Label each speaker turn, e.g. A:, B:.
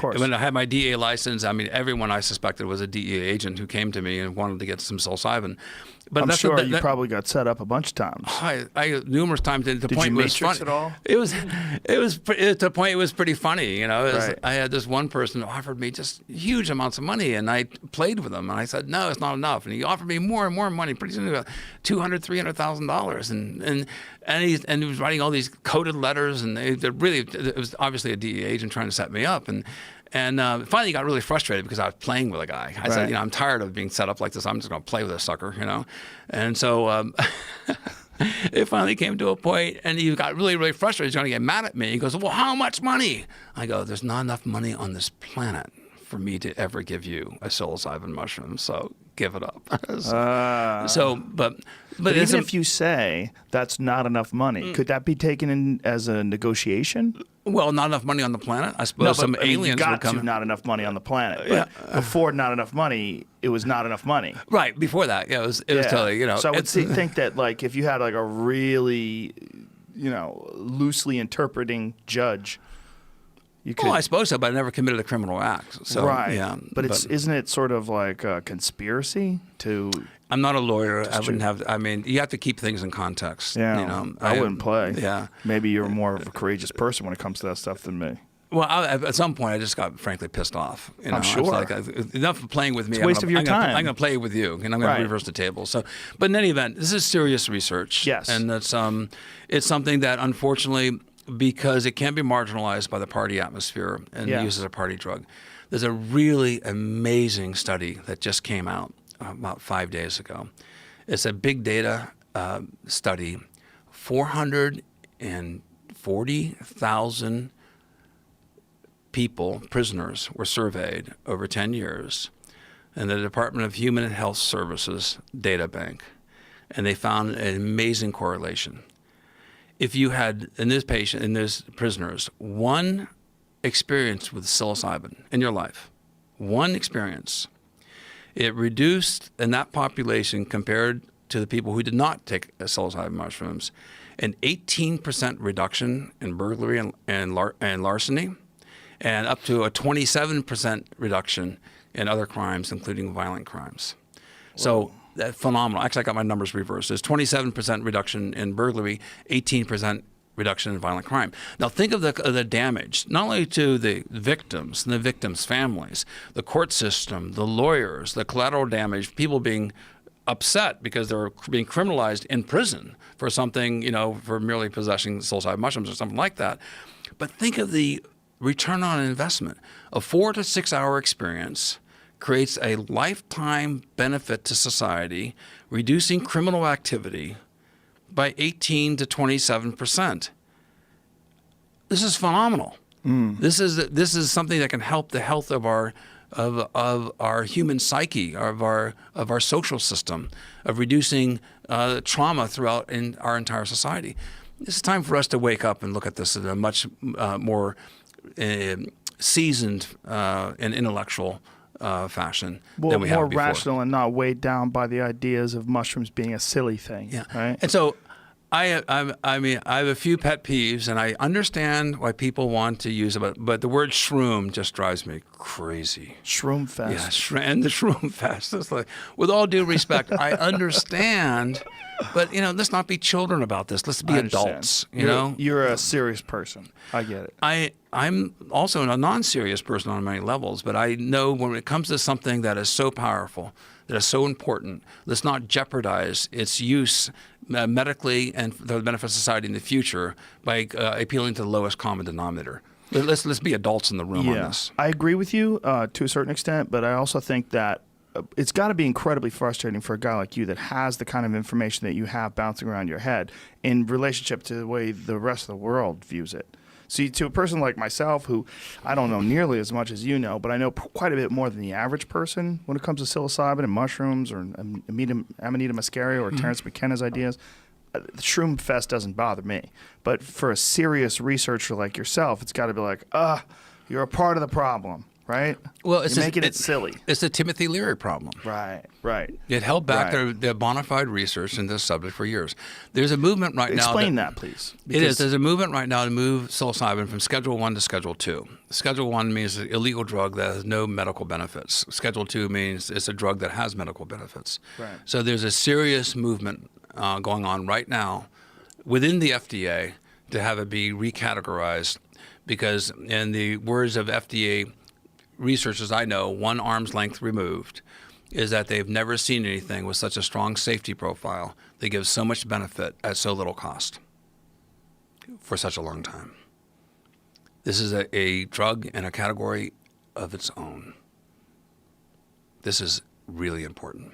A: course.
B: When I had my DEA license, I mean, everyone I suspected was a DEA agent who came to me and wanted to get some psilocybin. But
A: I'm sure you probably got set up a bunch of times.
B: I numerous times. To the
A: Did
B: point
A: you
B: it was
A: matrix
B: funny.
A: at all?
B: It was to the point it was pretty funny. You know,
A: Right.
B: I had this one person who offered me just huge amounts of money, and I played with him, and I said, no, it's not enough. And he offered me more and more money. Pretty soon, about $200,000-$300,000, and he was writing all these coded letters, and it was obviously a DEA agent trying to set me up, and finally, he got really frustrated because I was playing with a guy. I said, I'm tired of being set up like this. I'm just going to play with this sucker, And so it finally came to a point, and he got really, really frustrated. He's going to get mad at me. He goes, well, how much money? I go, there's not enough money on this planet for me to ever give you a psilocybin mushroom, so give it up. But
A: even if you say that's not enough money, could that be taken in as a negotiation?
B: Well, not enough money on the planet. I suppose some aliens
A: you
B: would come.
A: not enough money on the planet. But before not enough money, it was not enough money.
B: Right before that, it was totally
A: So I would think that like if you had like a really loosely interpreting judge, you could.
B: Well, I suppose so, but I never committed a criminal act. So,
A: right.
B: Yeah,
A: but isn't it sort of like a conspiracy to?
B: I'm not a lawyer. I wouldn't have. I mean, you have to keep things in context.
A: Yeah, I wouldn't play.
B: Yeah,
A: maybe you're more of a courageous person when it comes to that stuff than me.
B: Well, at some point, I just got frankly pissed off.
A: I'm sure.
B: Like, enough of playing with me.
A: It's a waste of your time.
B: I'm going to play with you, and I'm going to reverse the table. So, but in any event, this is serious research.
A: Yes,
B: and it's something that unfortunately, because it can be marginalized by the party atmosphere and used as a party drug. There's a really amazing study that just came out about 5 days ago. It's a big data study. 440,000 people, prisoners, were surveyed over 10 years in the Department of Human and Health Services data bank, and they found an amazing correlation. If you had in those prisoners, one experience with psilocybin in your life, one experience, it reduced in that population compared to the people who did not take psilocybin mushrooms, an 18% reduction in burglary and larceny, and up to a 27% reduction in other crimes, including violent crimes. Whoa. So that's phenomenal. Actually, I got my numbers reversed. There's 27% reduction in burglary, 18% reduction in violent crime. Now think of the damage, not only to the victims and the victims' families, the court system, the lawyers, the collateral damage, people being upset because they're being criminalized in prison for something, for merely possessing psilocybin mushrooms or something like that. But think of the return on investment. A 4 to 6 hour experience creates a lifetime benefit to society, reducing criminal activity by 18 to 27%. This is phenomenal. This is something that can help the health of our human psyche, of our social system, of reducing trauma throughout in our entire society. It's time for us to wake up and look at this in a much more seasoned and intellectual fashion than we have before.
A: More rational and not weighed down by the ideas of mushrooms being a silly thing.
B: Yeah.
A: Right?
B: And so I have a few pet peeves, and I understand why people want to use it, but the word shroom just drives me crazy.
A: Shroom fest.
B: Yeah, and the shroom fest. It's like, with all due respect, I understand, but let's not be children about this. Let's be adults.
A: You're a serious person. I get it.
B: I'm also a non-serious person on many levels, but I know when it comes to something that is so powerful, that is so important, let's not jeopardize its use medically and for the benefit of society in the future by appealing to the lowest common denominator. Let's be adults in the room on this.
A: I agree with you to a certain extent, but I also think that it's got to be incredibly frustrating for a guy like you that has the kind of information that you have bouncing around your head in relationship to the way the rest of the world views it. See, to a person like myself, who I don't know nearly as much as you know, but I know quite a bit more than the average person when it comes to psilocybin and mushrooms or Amanita muscaria or Terrence McKenna's ideas, the shroom fest doesn't bother me. But for a serious researcher like yourself, it's got to be like, you're a part of the problem. right?
B: Well, it's
A: You're making it silly.
B: It's the Timothy Leary problem.
A: Right.
B: It held back
A: Right.
B: their bona fide research in this subject for years. There's a movement right now.
A: Explain that, please.
B: It is. There's a movement right now to move psilocybin from Schedule 1 to Schedule 2. Schedule 1 means an illegal drug that has no medical benefits. Schedule 2 means it's a drug that has medical benefits.
A: Right.
B: So there's a serious movement going on right now within the FDA to have it be recategorized because, in the words of FDA researchers I know, one arm's length removed, is that they've never seen anything with such a strong safety profile that gives so much benefit at so little cost for such a long time. This is a drug in a category of its own. This is really important.